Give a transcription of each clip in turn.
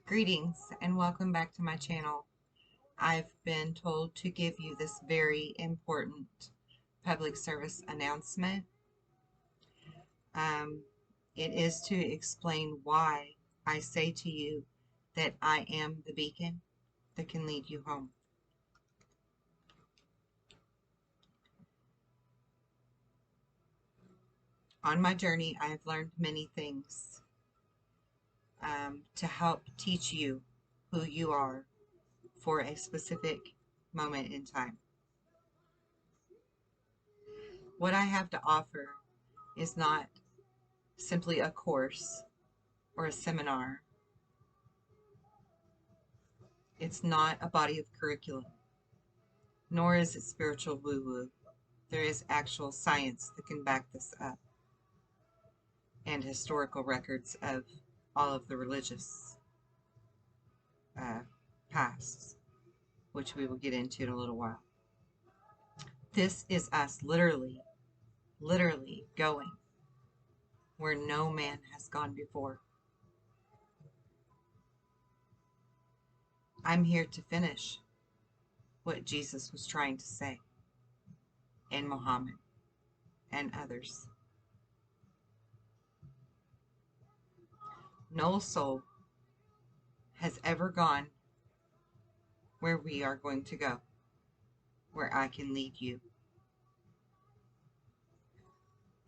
Greetings and welcome back to my channel. I've been told to give you this very important public service announcement. Um, it is to explain why I say to you that I am the beacon that can lead you home. On my journey, I have learned many things to help teach you who you are for a specific moment in time. What I have to offer is not simply a course or a seminar. It's not a body of curriculum, nor is it spiritual woo-woo. There is actual science that can back this up, and historical records of all of the religious pasts, which we will get into in a little while. This is us literally going where no man has gone before. I'm here to finish what Jesus was trying to say, and Muhammad and others. No soul has ever gone where we are going to go, where I can lead you.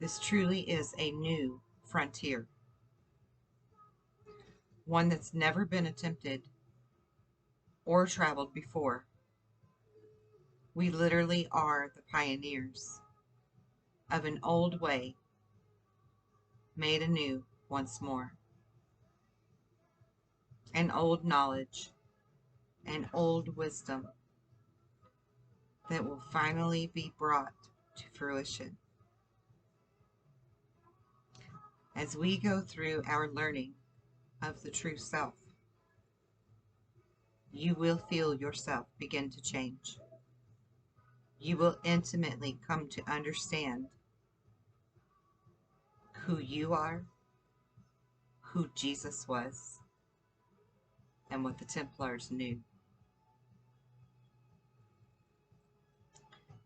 This truly is a new frontier, one that's never been attempted or traveled before. We literally are the pioneers of an old way made anew once more. An old knowledge, an old wisdom that will finally be brought to fruition. As we go through our learning of the true self, you will feel yourself begin to change. You will intimately come to understand who you are, who Jesus was, and what the Templars knew.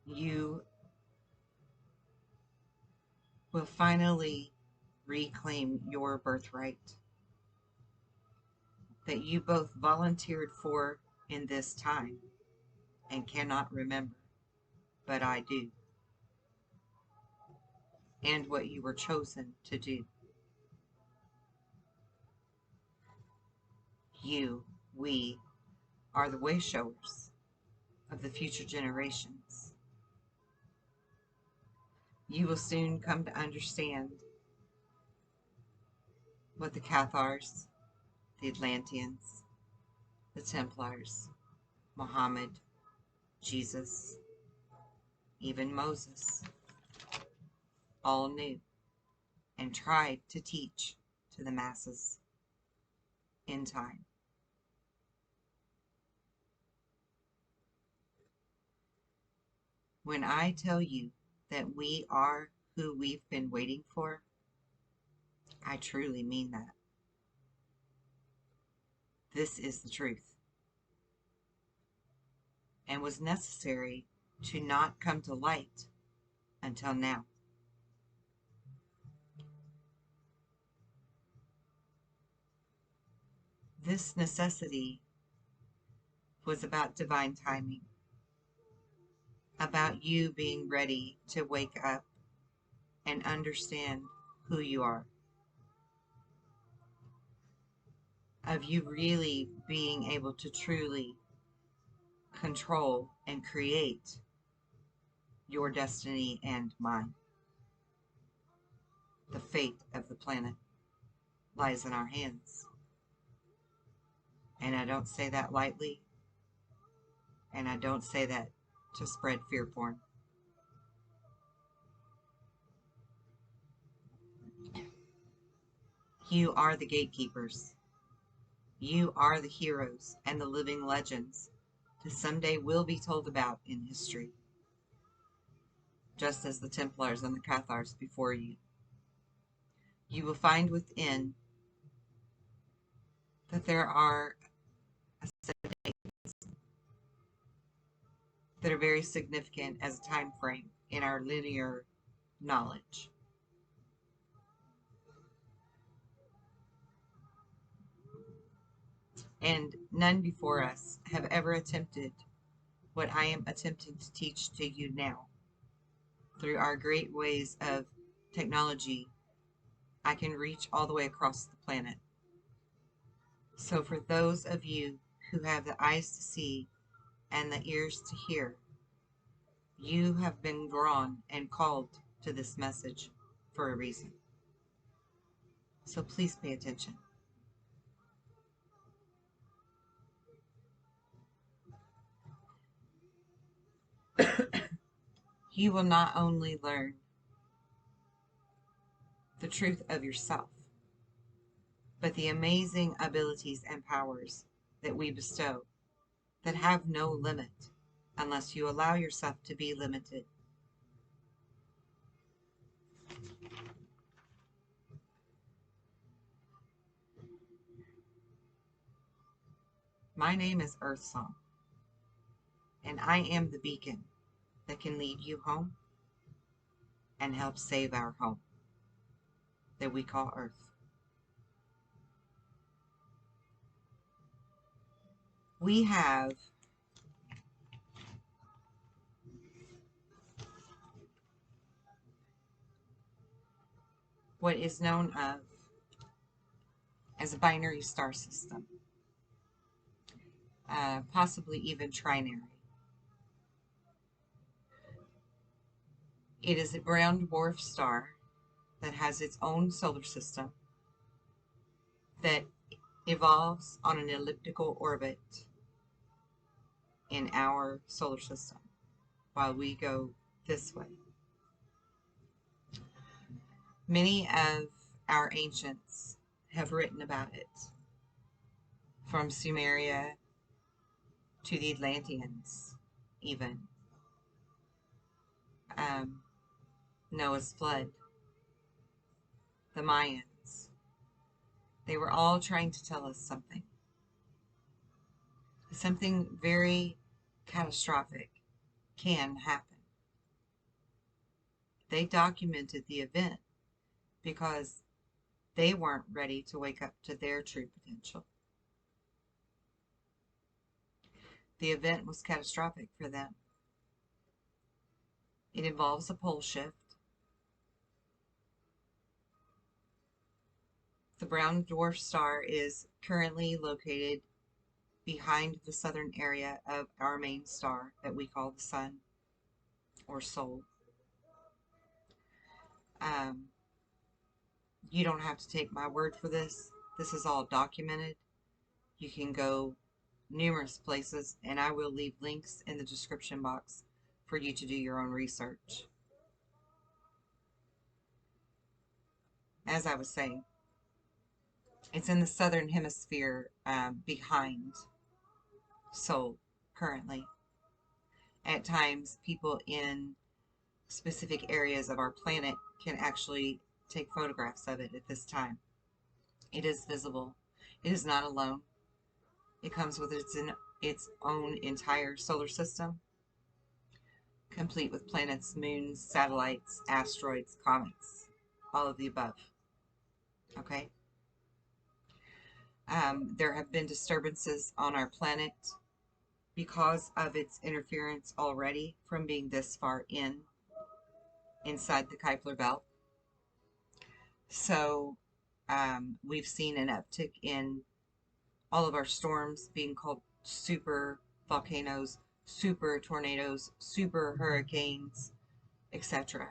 You will finally reclaim your birthright that you both volunteered for in this time and cannot remember, but I do, and what you were chosen to do. We are the way showers of the future generations. You will soon come to understand what the Cathars, the Atlanteans, the Templars, Muhammad, Jesus, even Moses, all knew and tried to teach to the masses in time. When I tell you that we are who we've been waiting for, I truly mean that. This is the truth, and was necessary to not come to light until now. This necessity was about divine timing, about you being ready to wake up and understand who you are, of you really being able to truly control and create your destiny and mine. The fate of the planet lies in our hands. And I don't say that lightly, and I don't say that to spread fear porn. You are the gatekeepers. You are the heroes and the living legends that someday will be told about in history, just as the Templars and the Cathars before you. You will find within the but there are a set of dates that are very significant as a time frame in our linear knowledge. And none before us have ever attempted what I am attempting to teach to you now. Through our great ways of technology, I can reach all the way across the planet. So for those of you who have the eyes to see and the ears to hear, you have been drawn and called to this message for a reason. So please pay attention. You will not only learn the truth of yourself, but the amazing abilities and powers that we bestow that have no limit unless you allow yourself to be limited. My name is Earth Song, and I am the beacon that can lead you home and help save our home that we call Earth. We have what is known of as a binary star system, possibly even trinary. It is a brown dwarf star that has its own solar system that evolves on an elliptical orbit in our solar system while we go this way. Many of our ancients have written about it, from Siberia to the Atlanteans, even. Noah's flood, the Mayans. They were all trying to tell us something. Something very catastrophic can happen. They documented the event because they weren't ready to wake up to their true potential. The event was catastrophic for them. It involves a pole shift. The brown dwarf star is currently located behind the southern area of our main star that we call the sun or soul. You don't have to take my word for this. This is all documented. You can go numerous places, and I will leave links in the description box for you to do your own research. As I was saying, it's in the southern hemisphere behind Sol currently. At times, people in specific areas of our planet can actually take photographs of it at this time. It is visible. It is not alone. It comes with its own entire solar system, complete with planets, moons, satellites, asteroids, comets, all of the above. Okay? There have been disturbances on our planet because of its interference already from being this far inside the Kuiper belt. So we've seen an uptick in all of our storms being called super volcanoes, super tornadoes, super hurricanes, etc.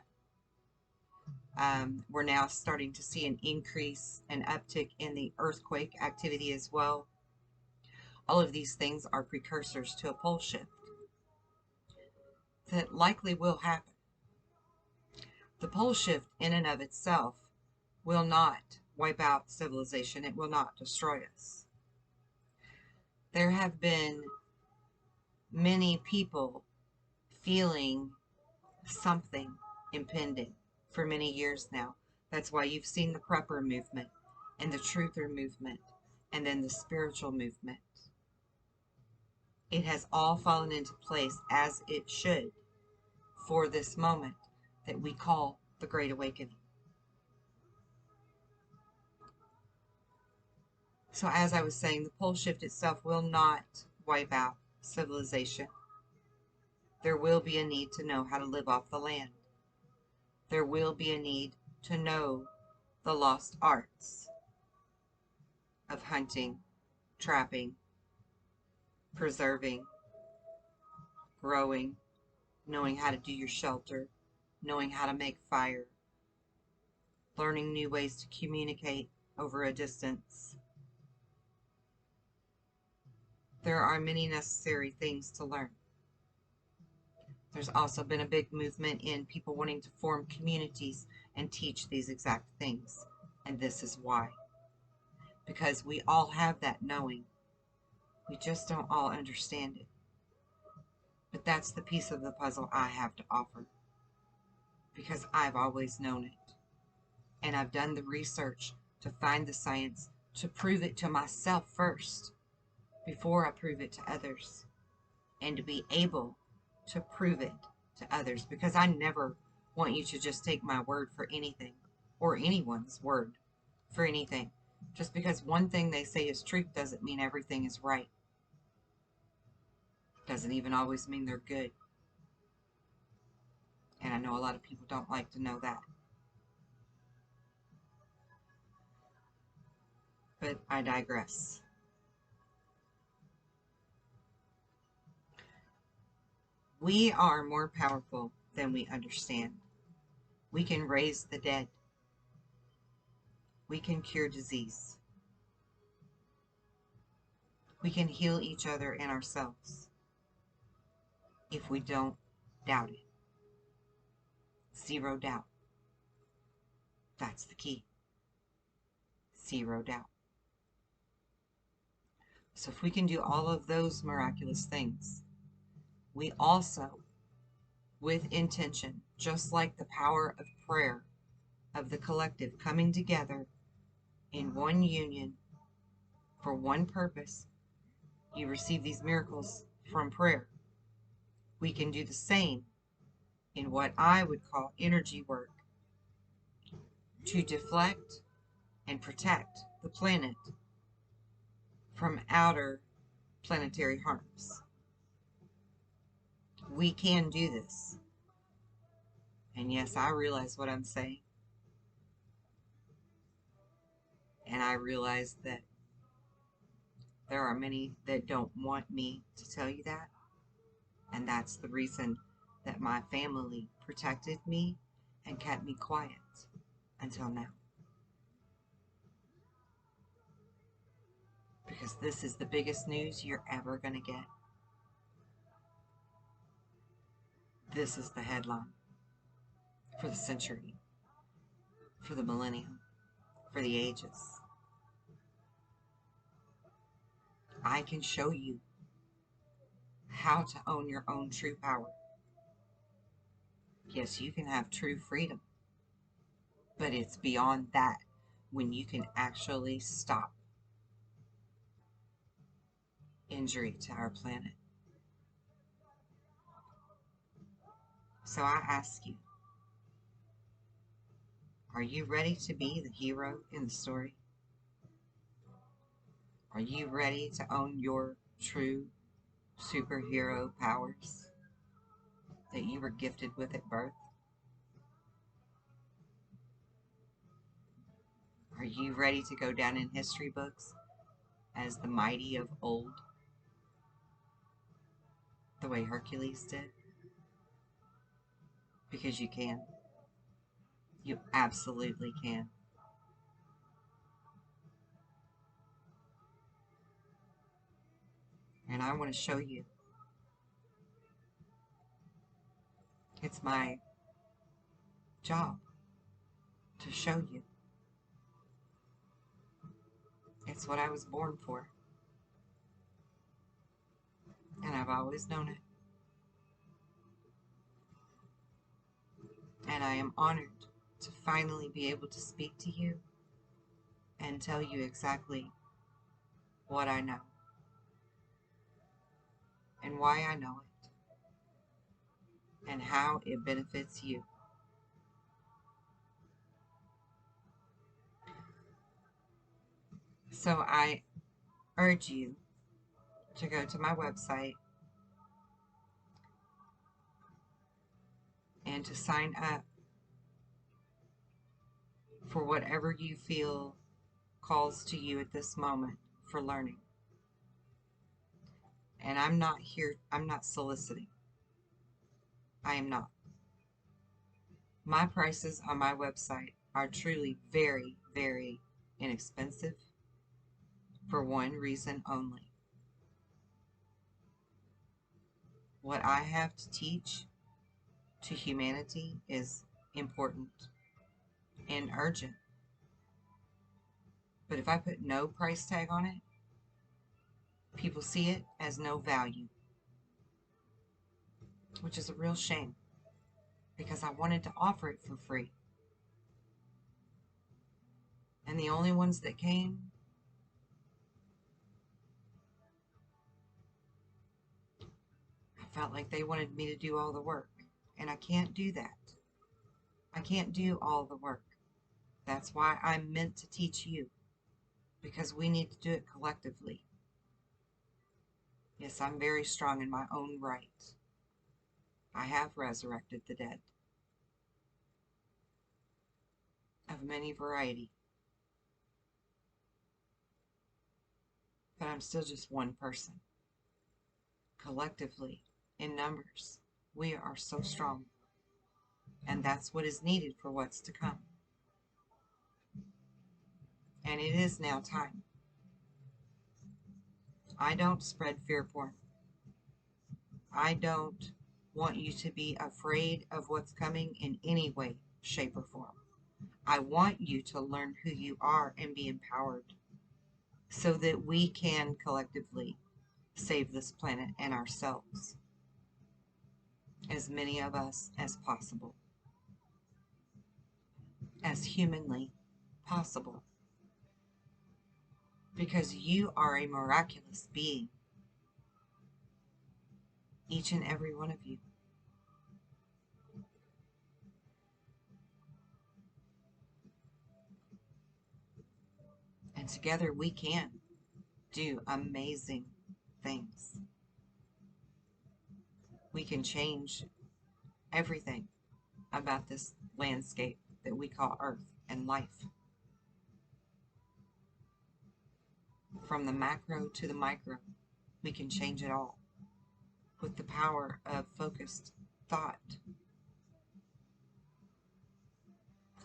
We're now starting to see an increase, an uptick in the earthquake activity as well. All of these things are precursors to a pole shift that likely will happen. The pole shift in and of itself will not wipe out civilization. It will not destroy us. There have been many people feeling something impending for many years now. That's why you've seen the prepper movement and the truther movement and then the spiritual movement. It has all fallen into place as it should for this moment that we call the Great Awakening. So as I was saying, the pole shift itself will not wipe out civilization. There will be a need to know how to live off the land. There will be a need to know the lost arts of hunting, trapping, preserving, growing, knowing how to do your shelter, knowing how to make fire, learning new ways to communicate over a distance. There are many necessary things to learn. There's also been a big movement in people wanting to form communities and teach these exact things. And this is why. Because we all have that knowing. We just don't all understand it. But that's the piece of the puzzle I have to offer. Because I've always known it. And I've done the research to find the science, to prove it to myself first, before I prove it to others. And to be able to prove it to others. Because I never want you to just take my word for anything. Or anyone's word for anything. Just because one thing they say is truth doesn't mean everything is right. Doesn't even always mean they're good. And I know a lot of people don't like to know that. But I digress. We are more powerful than we understand. We can raise the dead. We can cure disease. We can heal each other and ourselves if we don't doubt it. Zero doubt. That's the key. Zero doubt. So if we can do all of those miraculous things, we also, with intention, just like the power of prayer, of the collective coming together in one union for one purpose, you receive these miracles from prayer. We can do the same in what I would call energy work to deflect and protect the planet from outer planetary harms. We can do this. And yes, I realize what I'm saying. And I realize that there are many that don't want me to tell you that. And that's the reason that my family protected me and kept me quiet until now. Because this is the biggest news you're ever going to get. This is the headline for the century, for the millennium, for the ages. I can show you how to own your own true power. Yes, you can have true freedom, but it's beyond that when you can actually stop injury to our planet. So I ask you, are you ready to be the hero in the story? Are you ready to own your true superhero powers that you were gifted with at birth? Are you ready to go down in history books as the mighty of old, the way Hercules did? Because you can. You absolutely can. And I want to show you. It's my job to show you. It's what I was born for. And I've always known it. And I am honored to finally be able to speak to you and tell you exactly what I know and why I know it and how it benefits you. So I urge you to go to my website and to sign up for whatever you feel calls to you at this moment for learning. And I'm not soliciting. I am not. My prices on my website are truly very, very inexpensive for one reason only. What I have to teach to humanity is important and urgent. But if I put no price tag on it, people see it as no value, which is a real shame because I wanted to offer it for free. And the only ones that came felt like they wanted me to do all the work. And I can't do that. I can't do all the work. That's why I'm meant to teach you, because we need to do it collectively. Yes, I'm very strong in my own right. I have resurrected the dead of many variety. But I'm still just one person. Collectively, in numbers, we are so strong. And that's what is needed for what's to come. And it is now time. I don't spread fear porn. I don't want you to be afraid of what's coming in any way, shape, or form. I want you to learn who you are and be empowered so that we can collectively save this planet and ourselves, as many of us as possible, as humanly possible, because you are a miraculous being, each and every one of you. And together we can do amazing things. We can change everything about this landscape that we call Earth and life. From the macro to the micro, we can change it all with the power of focused thought.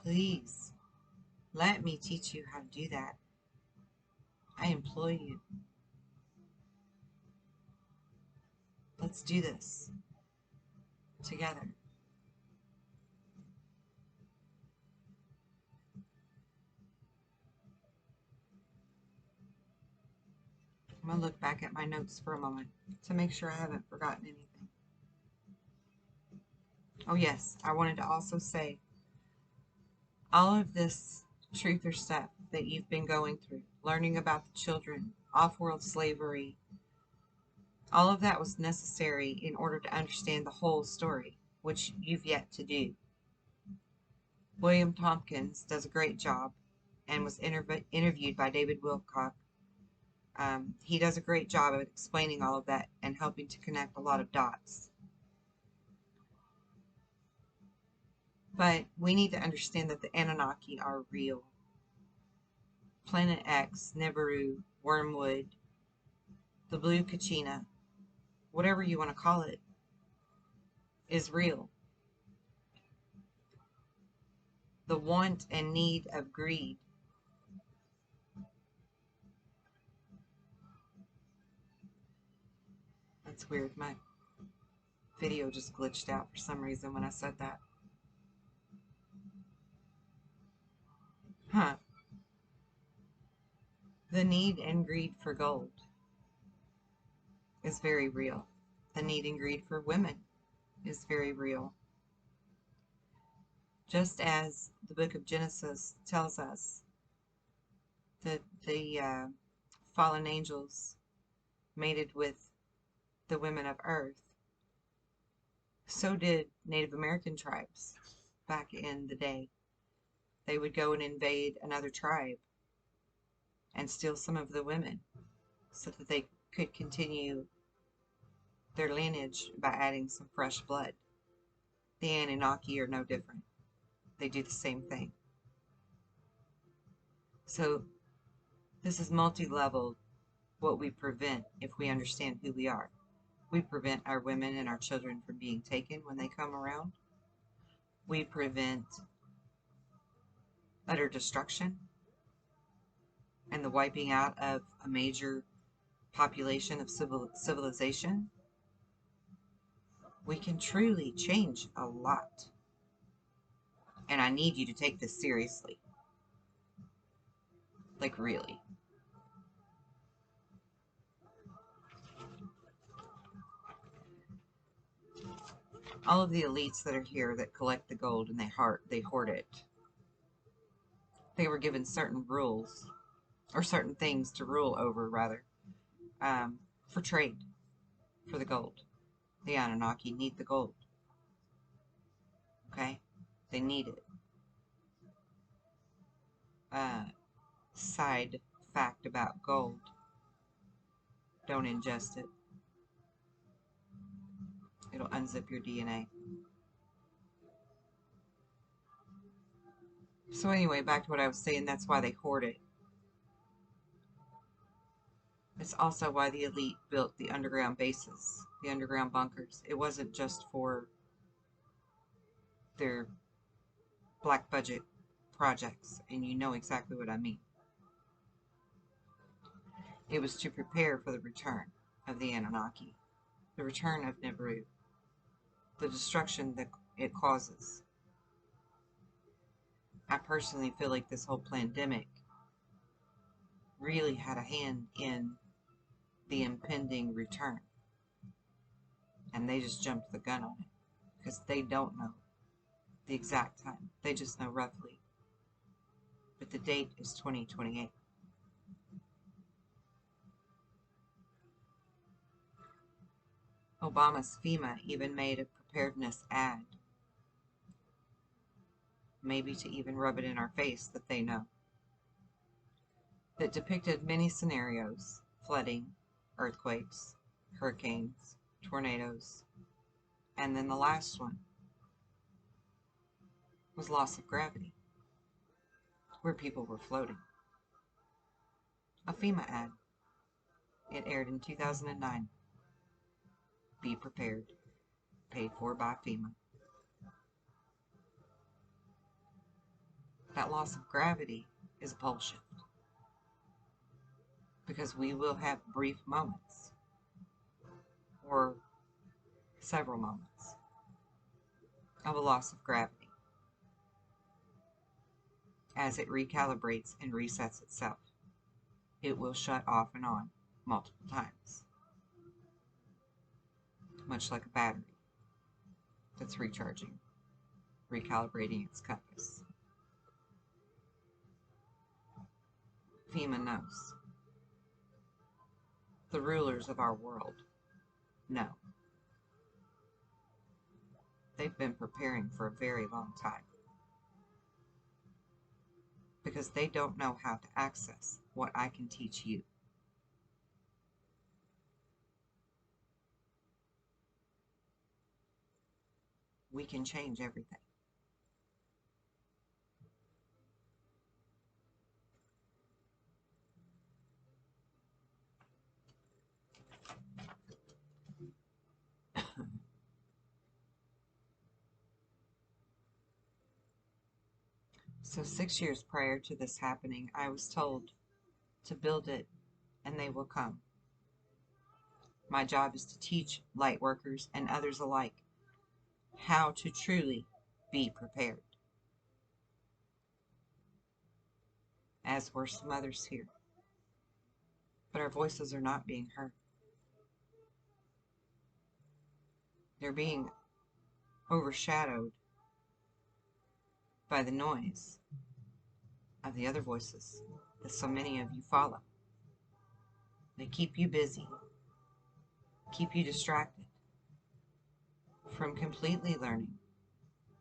Please, let me teach you how to do that. I implore you. Let's do this together. I'm going to look back at my notes for a moment to make sure I haven't forgotten anything. Oh yes, I wanted to also say, all of this truther stuff that you've been going through, learning about the children, off-world slavery, all of that was necessary in order to understand the whole story, which you've yet to do. William Tompkins does a great job and was interviewed by David Wilcock. He does a great job of explaining all of that and helping to connect a lot of dots. But we need to understand that the Anunnaki are real. Planet X, Nibiru, Wormwood, the Blue Kachina, whatever you want to call it, is real. The want and need of greed That's weird. My video just glitched out for some reason when I said that. Huh. The need and greed for gold is very real. The need and greed for women is very real. Just as the book of Genesis tells us that the fallen angels mated with the women of Earth, so did Native American tribes back in the day. They would go and invade another tribe and steal some of the women so that they could continue their lineage by adding some fresh blood. The Anunnaki are no different. They do the same thing. So this is multi-level what we prevent if we understand who we are. We prevent our women and our children from being taken when they come around. We prevent utter destruction and the wiping out of a major population of civilization. We can truly change a lot. And I need you to take this seriously. Like, really. All of the elites that are here that collect the gold and they hoard it, they were given certain rules, or certain things to rule over, rather, for trade, for the gold. The Anunnaki need the gold. Okay? They need it. Side fact about gold: don't ingest it. It'll unzip your DNA. So anyway, back to what I was saying, that's why they hoard it. It's also why the elite built the underground bases, the underground bunkers. It wasn't just for their black budget projects, and you know exactly what I mean. It was to prepare for the return of the Anunnaki, the return of Nibiru, the destruction that it causes. I personally feel like this whole pandemic really had a hand in the impending return. And they just jumped the gun on it because they don't know the exact time. They just know roughly. But the date is 2028. Obama's FEMA even made a preparedness ad, maybe to even rub it in our face that they know, that depicted many scenarios: flooding, earthquakes, hurricanes, tornadoes, and then the last one was loss of gravity, where people were floating. A FEMA ad. It aired in 2009. Be prepared. Paid for by FEMA. That loss of gravity is a pole shift, because we will have brief moments, or several moments, of a loss of gravity as it recalibrates and resets itself. It will shut off and on multiple times, much like a battery that's recharging, recalibrating its compass. FEMA knows. The rulers of our world know. They've been preparing for a very long time, because they don't know how to access what I can teach you. We can change everything. So 6 years prior to this happening, I was told to build it and they will come. My job is to teach light workers and others alike how to truly be prepared, as were some others here. But our voices are not being heard. They're being overshadowed by the noise of the other voices that so many of you follow. They keep you busy, keep you distracted from completely learning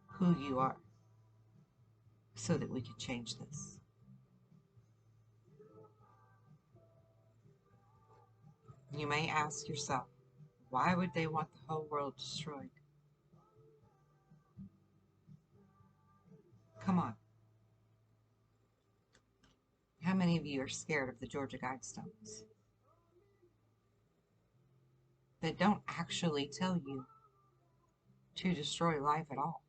who you are so that we can change this. You may ask yourself, why would they want the whole world destroyed? Come on. How many of you are scared of the Georgia Guidestones that don't actually tell you to destroy life at all?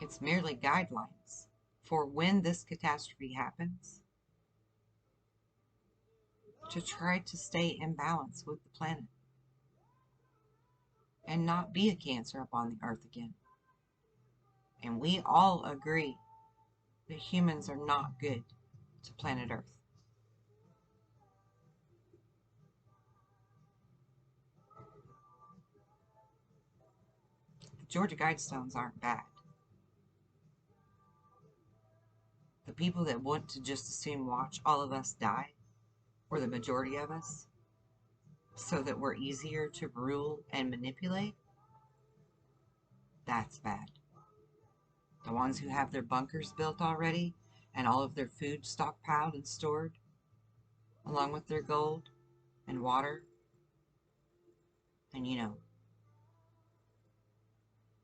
It's merely guidelines for when this catastrophe happens to try to stay in balance with the planet and not be a cancer upon the earth again. And we all agree that humans are not good to planet Earth. The Georgia Guidestones aren't bad. The people that want to just as soon watch all of us die, or the majority of us, so that we're easier to rule and manipulate, that's bad. The ones who have their bunkers built already and all of their food stockpiled and stored, along with their gold and water, and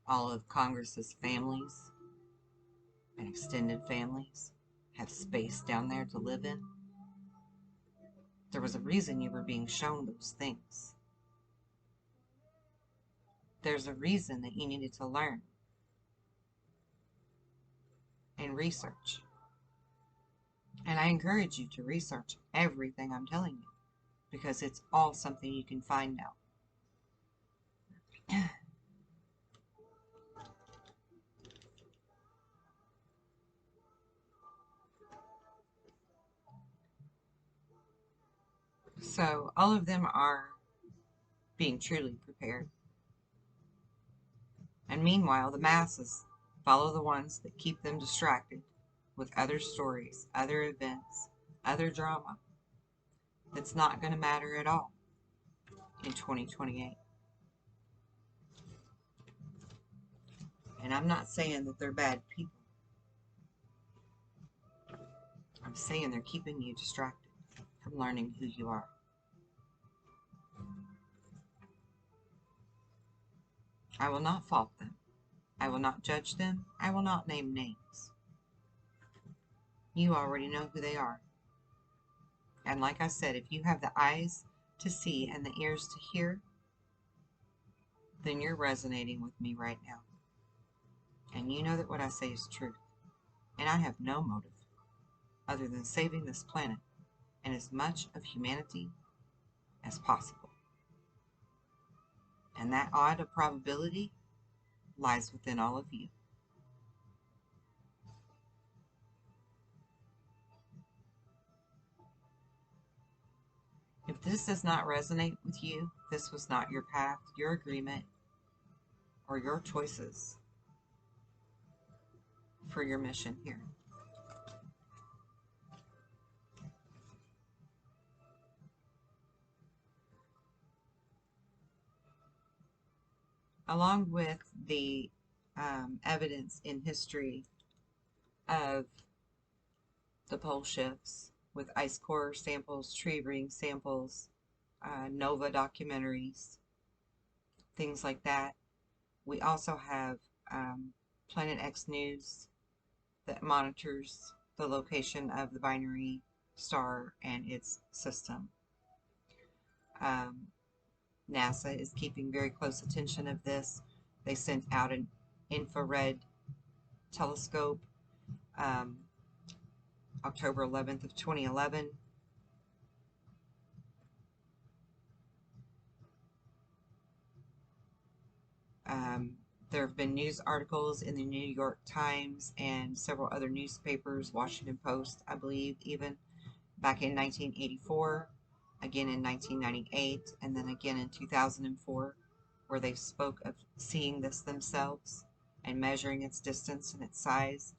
all of Congress's families and extended families have space down there to live in. There was a reason you were being shown those things. There's a reason that you needed to learn and research. And I encourage you to research everything I'm telling you, because it's all something you can find out. So all of them are being truly prepared. And meanwhile, the masses follow the ones that keep them distracted with other stories, other events, other drama that's not going to matter at all in 2028. And I'm not saying that they're bad people. I'm saying they're keeping you distracted from learning who you are. I will not fault them. I will not judge them. I will not name names. You already know who they are. And like I said, if you have the eyes to see and the ears to hear, then you're resonating with me right now. And you know that what I say is truth. And I have no motive other than saving this planet and as much of humanity as possible. And that odd of probability lies within all of you. If this does not resonate with you, this was not your path, your agreement, or your choices for your mission here. Along with the evidence in history of the pole shifts with ice core samples, tree ring samples, NOVA documentaries, things like that. We also have Planet X News that monitors the location of the binary star and its system. NASA is keeping very close attention of this. They sent out an infrared telescope October 11th of 2011. There have been news articles in the New York Times and several other newspapers, Washington Post, I believe, even back in 1984, again in 1998, and then again in 2004, where they spoke of seeing this themselves and measuring its distance and its size.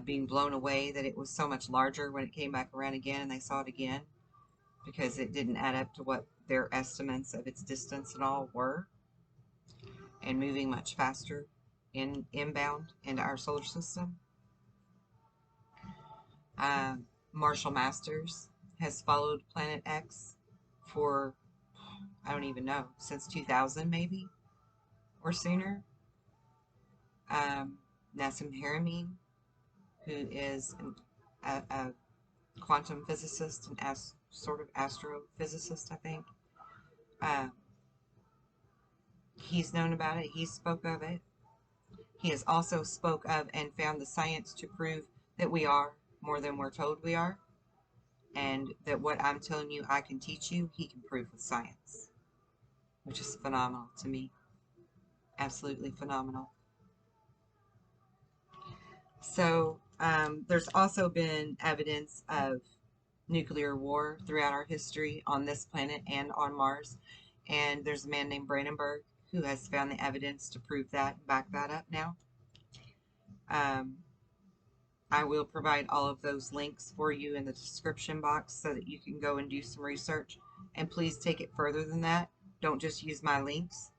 being blown away that it was so much larger when it came back around again and they saw it again, because it didn't add up to what their estimates of its distance and all were, and moving much faster inbound into our solar system. Marshall Masters has followed Planet X for, I don't even know, since 2000 maybe, or sooner. Nassim Haramein, who is a quantum physicist and sort of astrophysicist, I think. He's known about it. He spoke of it. He has also spoke of and found the science to prove that we are more than we're told we are, and that what I'm telling you I can teach you, he can prove with science, which is phenomenal to me. Absolutely phenomenal. So there's also been evidence of nuclear war throughout our history on this planet and on Mars, and there's a man named Brandenburg who has found the evidence to prove that and back that up now. I will provide all of those links for you in the description box so that you can go and do some research. And please take it further than that. Don't just use my links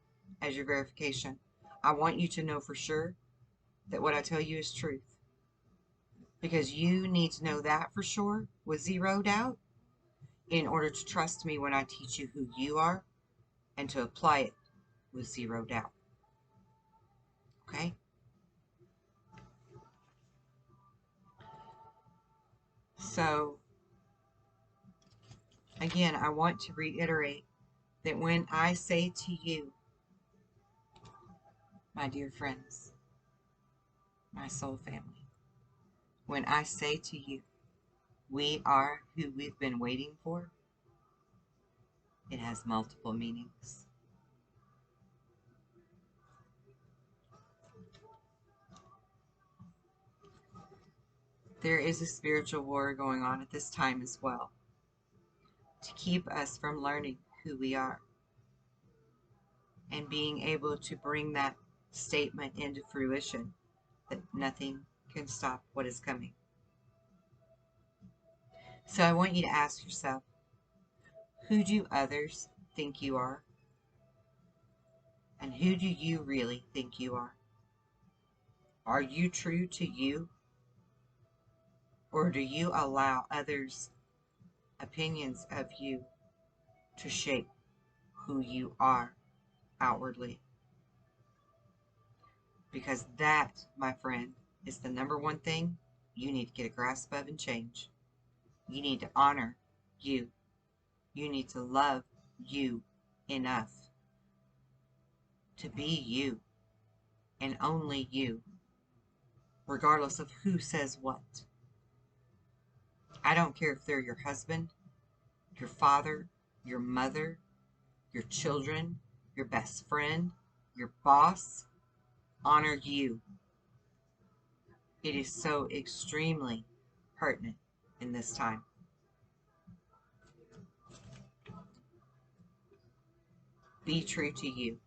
as your verification. I want you to know for sure that what I tell you is truth, because you need to know that for sure with zero doubt in order to trust me when I teach you who you are, and to apply it with zero doubt. Okay? So, again, I want to reiterate that when I say to you, my dear friends, my soul family, when I say to you, we are who we've been waiting for, it has multiple meanings. There is a spiritual war going on at this time as well, to keep us from learning who we are and being able to bring that statement into fruition, that nothing can stop what is coming. So I want you to ask yourself, who do others think you are? And who do you really think you are? Are you true to you? Or do you allow others' opinions of you to shape who you are outwardly? Because that, my friend, is the number one thing you need to get a grasp of and change. You need to honor you. You need to love you enough to be you, and only you, regardless of who says what. I don't care if they're your husband, your father, your mother, your children, your best friend, your boss. Honor you. It is so extremely pertinent in this time. Be true to you.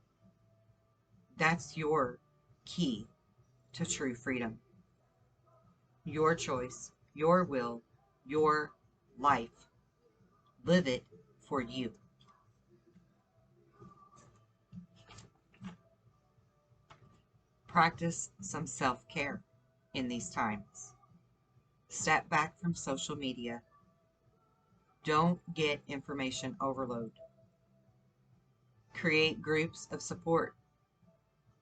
That's your key to true freedom. Your choice, your will, your life. Live it for you. Practice some self-care in these times. Step back from social media. Don't get information overload. Create groups of support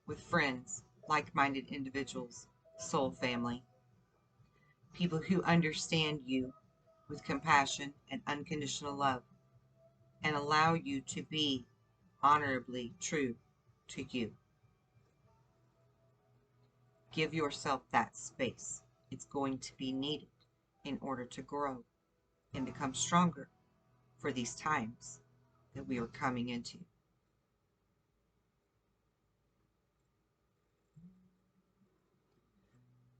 with friends, like-minded individuals, soul family, people who understand you with compassion and unconditional love, and allow you to be honorably true to you. Give yourself that space. It's going to be needed in order to grow and become stronger for these times that we are coming into.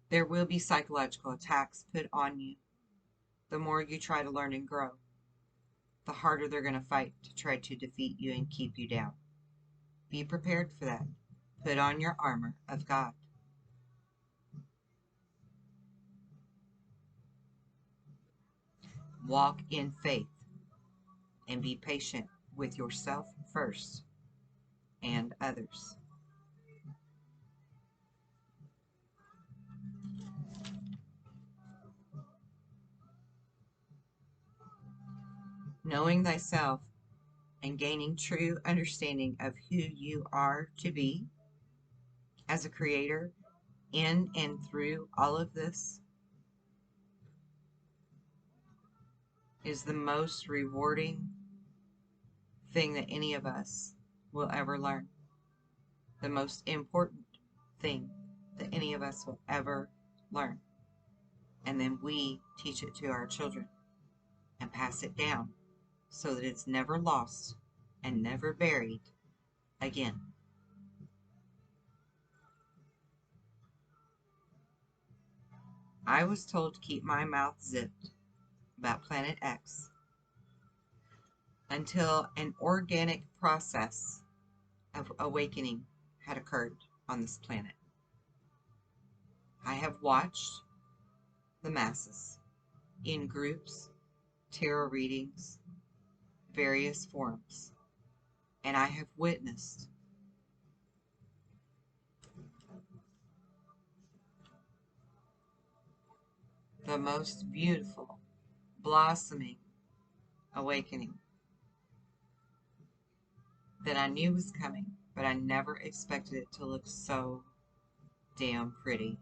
There will be psychological attacks put on you. The more you try to learn and grow, the harder they're going to fight to try to defeat you and keep you down. Be prepared for that. Put on your armor of God. Walk in faith and be patient with yourself first and others. Knowing thyself and gaining true understanding of who you are to be as a creator in and through all of this is the most rewarding thing that any of us will ever learn. The most important thing that any of us will ever learn. And then we teach it to our children and pass it down so that it's never lost and never buried again. I was told to keep my mouth zipped about Planet X until an organic process of awakening had occurred on this planet. I have watched the masses in groups, tarot readings, various forums, and I have witnessed the most beautiful, blossoming awakening that I knew was coming, but I never expected it to look so damn pretty.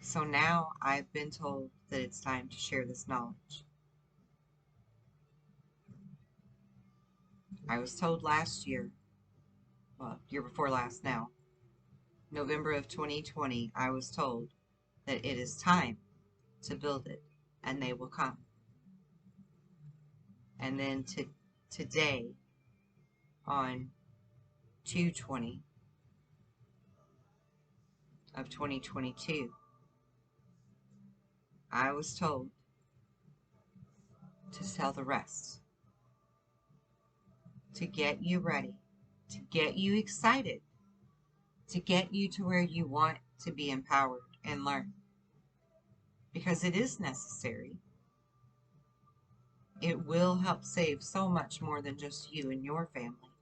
So now I've been told that it's time to share this knowledge. I was told last year, well, year before last now, November of 2020, I was told that it is time to build it and they will come. And then today, on 2/20 of 2022, I was told to tell the rest, to get you ready, to get you excited, to get you to where you want to be empowered and learn. Because it is necessary. It will help save so much more than just you and your family.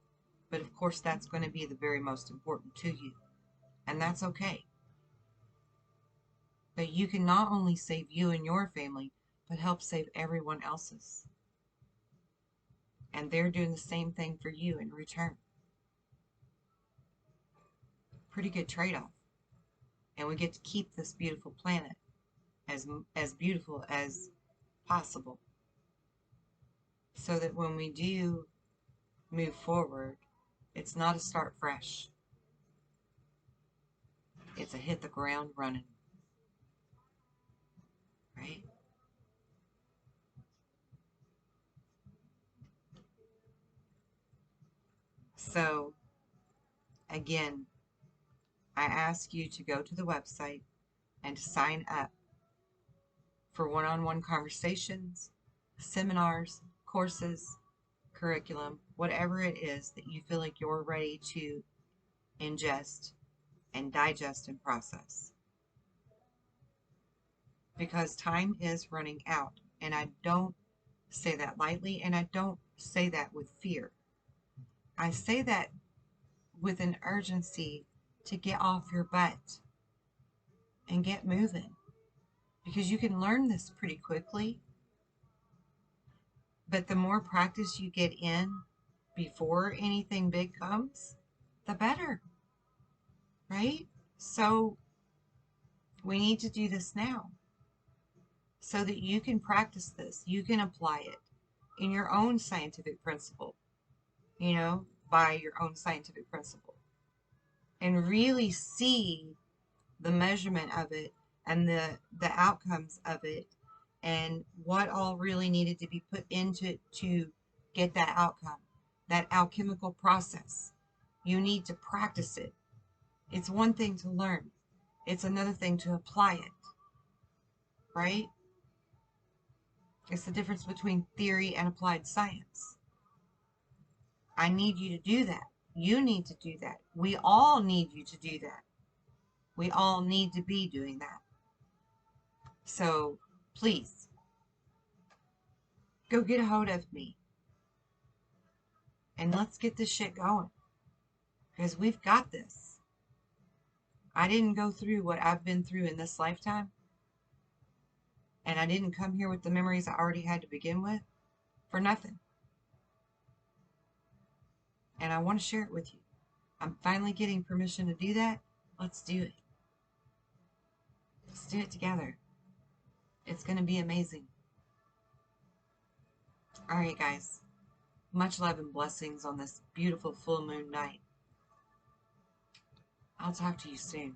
But of course, that's going to be the very most important to you. And that's okay. But you can not only save you and your family, but help save everyone else's. And they're doing the same thing for you in return. Pretty good trade-off. And we get to keep this beautiful planet as beautiful as possible. So that when we do move forward, it's not a start fresh. It's a hit the ground running. Right? So, again, I ask you to go to the website and to sign up for one-on-one conversations, seminars, courses, curriculum, whatever it is that you feel like you're ready to ingest and digest and process. Because time is running out, and I don't say that lightly, and I don't say that with fear. I say that with an urgency to get off your butt and get moving. Because you can learn this pretty quickly. But the more practice you get in before anything big comes, the better. Right? So we need to do this now so that you can practice this. You can apply it in your own scientific principle, by your own scientific principle, and really see the measurement of it and the outcomes of it and what all really needed to be put into to get that outcome, that alchemical process. You need to practice it. It's one thing to learn. It's another thing to apply it. Right? It's the difference between theory and applied science. I need you to do that. You need to do that. We all need you to do that. We all need to be doing that. So please go get a hold of me and let's get this shit going, because we've got this. I didn't go through what I've been through in this lifetime, and I didn't come here with the memories I already had to begin with for nothing. And I want to share it with you. I'm finally getting permission to do that. Let's do it. Let's do it together. It's going to be amazing. All right, guys. Much love and blessings on this beautiful full moon night. I'll talk to you soon.